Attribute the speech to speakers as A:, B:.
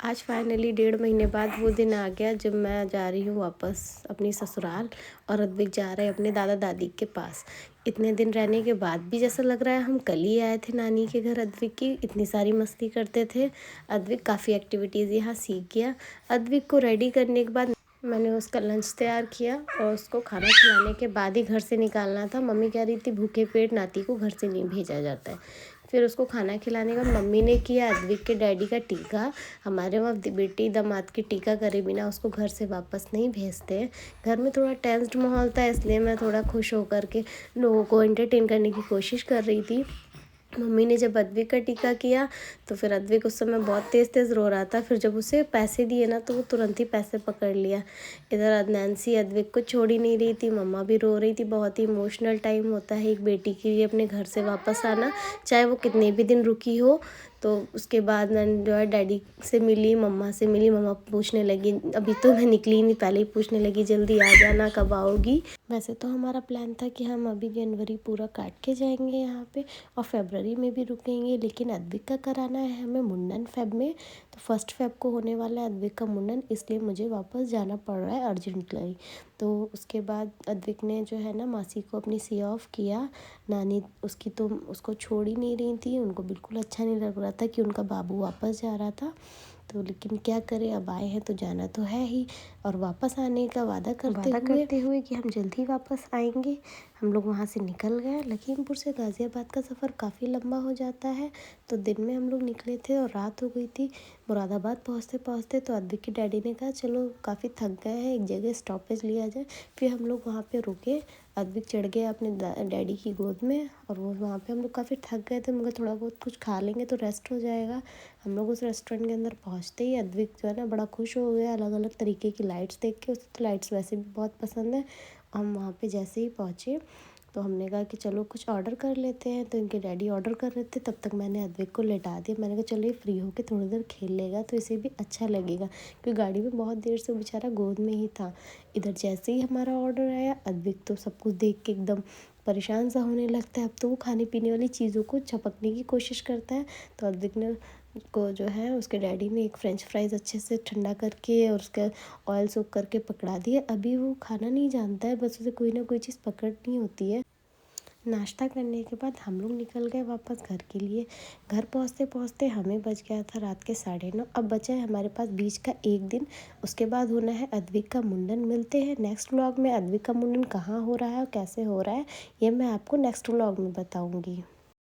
A: आज फाइनली 1.5 महीने बाद वो दिन आ गया जब मैं जा रही हूँ वापस अपनी ससुराल और अद्विक जा रहे हैं अपने दादा दादी के पास। इतने दिन रहने के बाद भी जैसा लग रहा है हम कल ही आए थे नानी के घर। अद्विक की इतनी सारी मस्ती करते थे। अद्विक काफ़ी एक्टिविटीज़ यहाँ सीख गया। अद्विक को रेडी करने के बाद मैंने उसका लंच तैयार किया और उसको खाना खिलाने के बाद ही घर से निकालना था। मम्मी कह रही थी भूखे पेट नाती को घर से नहीं भेजा जाता है। फिर उसको खाना खिलाने का मम्मी ने किया अद्विक के डैडी का टीका। हमारे वहाँ बेटी दामाद की टीका करे बिना उसको घर से वापस नहीं भेजते हैं। घर में थोड़ा टेंस्ड माहौल था, इसलिए मैं थोड़ा खुश होकर के लोगों को एंटरटेन करने की कोशिश कर रही थी। मम्मी ने जब अद्विक का टीका किया तो फिर अद्विक उस समय बहुत तेज़ तेज़ रो रहा था। फिर जब उसे पैसे दिए ना तो वो तुरंत ही पैसे पकड़ लिया। इधर नैन्सी अद्विक को छोड़ ही नहीं रही थी, मम्मा भी रो रही थी। बहुत ही इमोशनल टाइम होता है एक बेटी के लिए अपने घर से वापस आना, चाहे वो कितने भी दिन रुकी हो। तो उसके बाद मैं जो है डैडी से मिली, मम्मा से मिली। मम्मा पूछने लगी, अभी तो मैं निकली नहीं, पहले ही पूछने लगी जल्दी आ जाना, कब आओगी। वैसे तो हमारा प्लान था कि हम अभी जनवरी पूरा काट के जाएंगे यहाँ पे और फरवरी में भी रुकेंगे, लेकिन अद्विक का कराना है हमें मुंडन फेब में। तो 1 फेब को होने वाला है अद्विक का मुंडन, इसलिए मुझे वापस जाना पड़ रहा है अर्जेंटली। तो उसके बाद अद्विक ने जो है ना मासी को अपनी सी ऑफ किया। नानी उसकी तो उसको छोड़ ही नहीं रही थी, उनको बिल्कुल अच्छा नहीं लग रहा था कि उनका बाबू वापस जा रहा था। तो लेकिन क्या करें, अब आए हैं तो जाना तो है ही। और वापस आने का वादा करते हुए कि हम जल्द ही वापस आएंगे, हम लोग वहाँ से निकल गए। लखीमपुर से गाज़ियाबाद का सफ़र काफ़ी लंबा हो जाता है, तो दिन में हम लोग निकले थे और रात हो गई थी मुरादाबाद पहुँचते पहुँचते। तो अद्विक के डैडी ने कहा चलो काफ़ी थक गए हैं, एक जगह स्टॉपेज लिया जाए। फिर हम लोग वहाँ पे रुके। अद्विक चढ़ गया अपने डैडी की गोद में और वो वहाँ पे हम लोग काफ़ी थक गए थे। मगर थोड़ा बहुत कुछ खा लेंगे तो रेस्ट हो जाएगा। हम लोग उस रेस्टोरेंट के अंदर पहुँचते ही अद्विक जो है ना बड़ा खुश हो गया अलग अलग तरीके की लाइट्स देख के। उसे तो लाइट्स वैसे भी बहुत पसंद है। हम वहाँ पे जैसे ही पहुँचे तो हमने कहा कि चलो कुछ ऑर्डर कर लेते हैं। तो इनके डैडी ऑर्डर कर रहे थे, तब तक मैंने अद्विक को लेटा दिया। मैंने कहा चलो ये फ्री होके थोड़ी देर खेल लेगा तो इसे भी अच्छा लगेगा, क्योंकि गाड़ी में बहुत देर से बेचारा गोद में ही था। इधर जैसे ही हमारा ऑर्डर आया अद्विक तो सब कुछ देख के एकदम परेशान सा होने लगता है। अब तो वो खाने पीने वाली चीज़ों को झपकने की कोशिश करता है। तो अद्विक ने को जो है उसके डैडी ने एक फ्रेंच फ्राइज़ अच्छे से ठंडा करके और उसका ऑयल सोक करके पकड़ा दिया। अभी वो खाना नहीं जानता है, बस उसे कोई ना कोई चीज़ पकड़नी होती है। नाश्ता करने के बाद हम लोग निकल गए वापस घर के लिए। घर पहुंचते पहुंचते हमें बज गया था रात के 9:30। अब बचा है हमारे पास बीच का एक दिन, उसके बाद होना है अद्विक का मुंडन। मिलते हैं नेक्स्ट व्लॉग में। अद्विक का मुंडन कहाँ हो रहा है और कैसे हो रहा है ये मैं आपको नेक्स्ट व्लॉग में बताऊँगी।